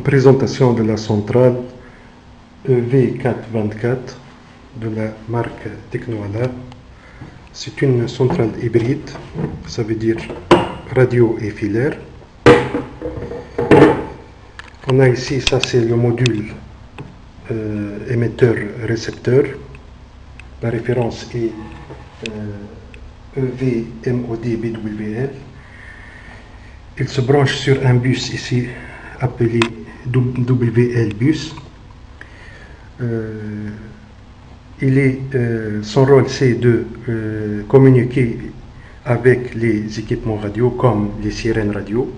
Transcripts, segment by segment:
Présentation de la centrale EV424 de la marque Technoala. C'est une centrale hybride, ça veut dire radio et filaire. On a ici, ça c'est le module émetteur-récepteur. La référence est EVMOD-BWL. Il se branche sur un bus ici appelé WL bus. Son rôle c'est de communiquer avec les équipements radio comme les sirènes radio.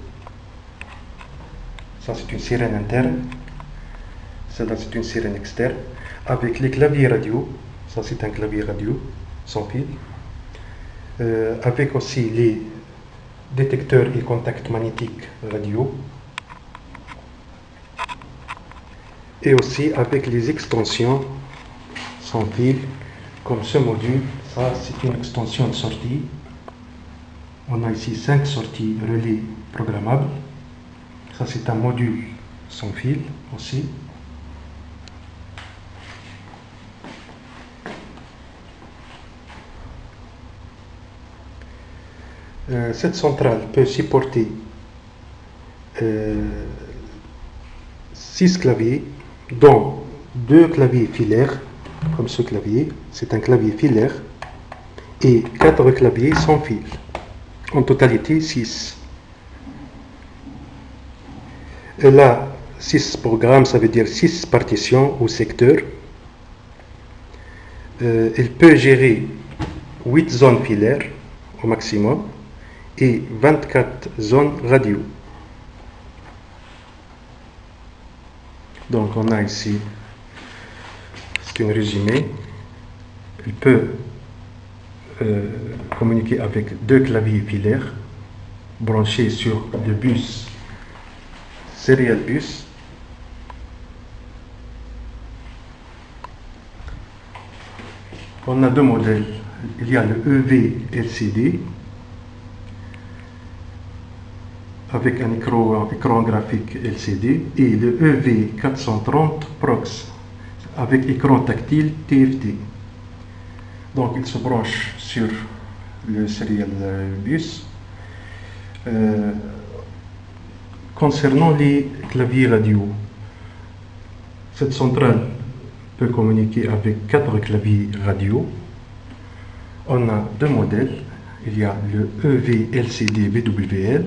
Ça c'est une sirène interne, celle-là c'est une sirène externe, avec les claviers radio, ça c'est un clavier radio sans fil, avec aussi les détecteurs et contacts magnétiques radio, et aussi avec les extensions sans fil, comme ce module. Ça c'est une extension de sortie. On a ici 5 sorties relais programmables. Ça c'est un module sans fil aussi. Cette centrale peut supporter 6 claviers, dont 2 claviers filaires, comme ce clavier, c'est un clavier filaire, et 4 claviers sans fil. En totalité 6. Elle a 6 programmes, ça veut dire 6 partitions ou secteurs. Elle peut gérer 8 zones filaires au maximum et 24 zones radio. Donc on a ici, c'est un résumé. Elle peut communiquer avec 2 claviers filaires branchés sur le bus Serial bus. On a 2 modèles. Il y a le EV-LCD avec un écran graphique LCD et le EV430 Prox avec écran tactile TFT. Donc il se branche sur le Serial bus. Concernant les claviers radio, cette centrale peut communiquer avec 4 claviers radio. On a 2 modèles. Il y a le EV-LCD BWL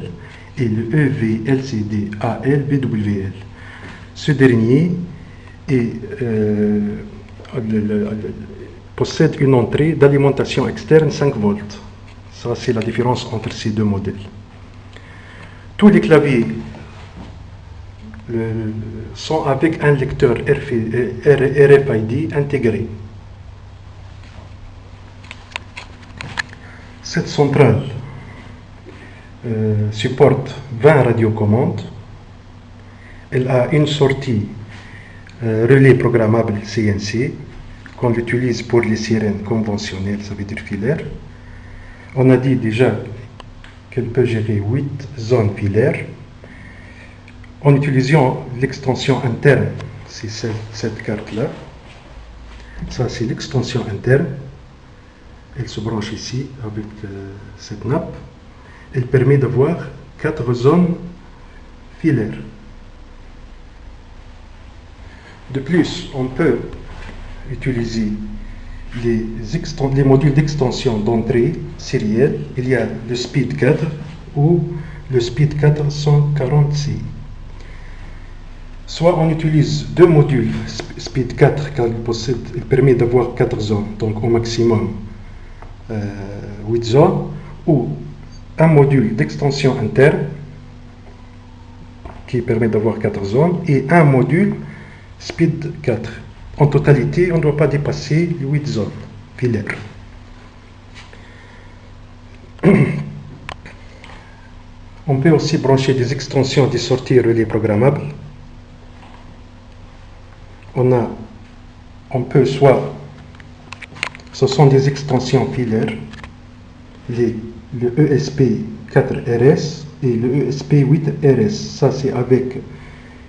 et le EV-LCD AL BWL. Ce dernier possède une entrée d'alimentation externe 5 volts. Ça, c'est la différence entre ces 2 modèles. Tous les claviers sont avec un lecteur RFID intégré. Cette centrale supporte 20 radiocommandes. Elle a une sortie relais programmable CNC qu'on utilise pour les sirènes conventionnelles, ça veut dire filaires. On a dit déjà qu'elle peut gérer 8 zones filaires en utilisant l'extension interne. C'est cette carte-là. Ça, c'est l'extension interne. Elle se branche ici avec cette nappe. Elle permet d'avoir 4 zones filaires. De plus, on peut utiliser les modules d'extension d'entrée sérielle. Il y a le Speed 4 ou le Speed 440C. Soit on utilise 2 modules Speed 4 car il permet d'avoir 4 zones, donc au maximum 8 zones, ou un module d'extension interne qui permet d'avoir 4 zones et un module Speed 4. En totalité, on ne doit pas dépasser les 8 zones filaires. On peut aussi brancher des extensions des sorties relais programmables. On peut soit, ce sont des extensions filaires, le ESP4RS et le ESP8RS. Ça c'est avec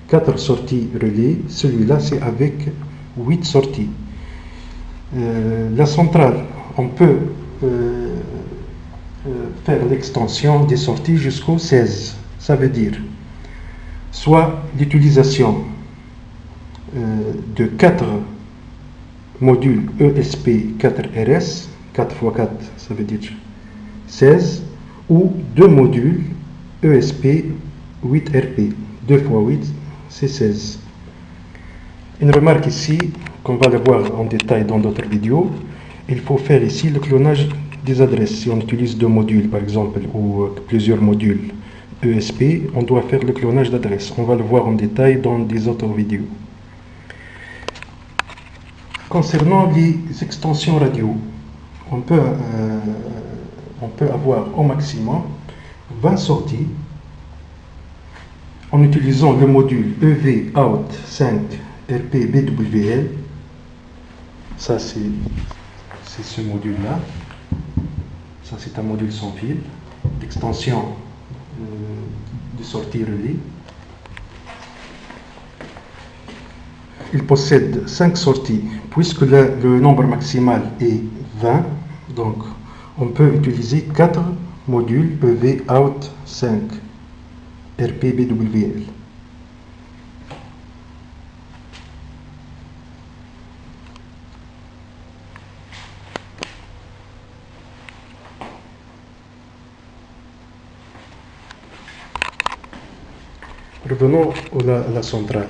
4 sorties relais. Celui-là, c'est avec 8 sorties. La centrale, on peut faire l'extension des sorties jusqu'au 16. Ça veut dire soit l'utilisation de 4 modules ESP 4RS, 4 x 4, ça veut dire 16, ou 2 modules ESP 8RP, 2 x 8, c'est 16. Une remarque ici, qu'on va le voir en détail dans d'autres vidéos, il faut faire ici le clonage des adresses. Si on utilise 2 modules par exemple, ou plusieurs modules ESP, on doit faire le clonage d'adresses. On va le voir en détail dans des autres vidéos. Concernant les extensions radio, on peut avoir au maximum 20 sorties en utilisant le module EV-OUT5 RP-BWL. Ça, c'est ce module-là. Ça, c'est un module sans fil d'extension de sortie relais. Il possède 5 sorties. Puisque le nombre maximal est 20, donc on peut utiliser 4 modules EV-OUT5 RP-BWL. Revenons à la centrale.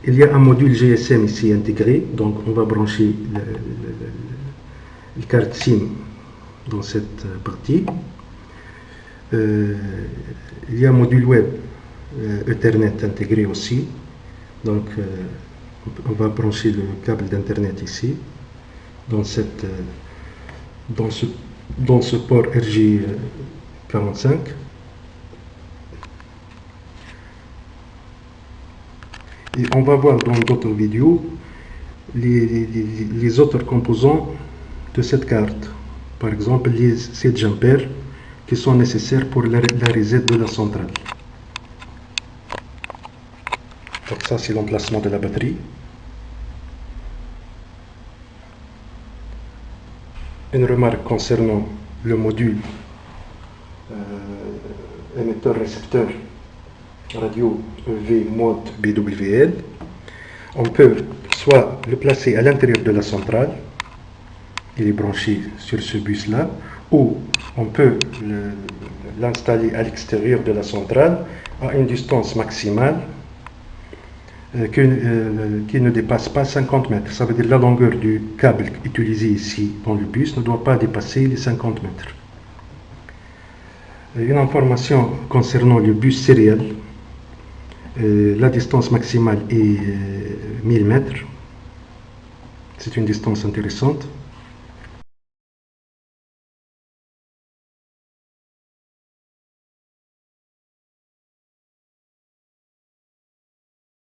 Il y a un module GSM ici intégré, donc on va brancher le carte SIM dans cette partie. Il y a un module web Ethernet intégré aussi, donc on va brancher le câble d'internet ici dans ce port RJ45. Et on va voir dans d'autres vidéos les autres composants de cette carte. Par exemple, les 7 ampères qui sont nécessaires pour la reset de la centrale. Donc ça, c'est l'emplacement de la batterie. Une remarque concernant le module émetteur-récepteur radio EV mode BWL. On peut soit le placer à l'intérieur de la centrale, il est branché sur ce bus là, ou on peut l'installer à l'extérieur de la centrale à une distance maximale qui ne dépasse pas 50 mètres. Ça veut dire la longueur du câble utilisé ici dans le bus ne doit pas dépasser les 50 mètres. Une information concernant le bus sériel. La distance maximale est 1000 mètres. C'est une distance intéressante.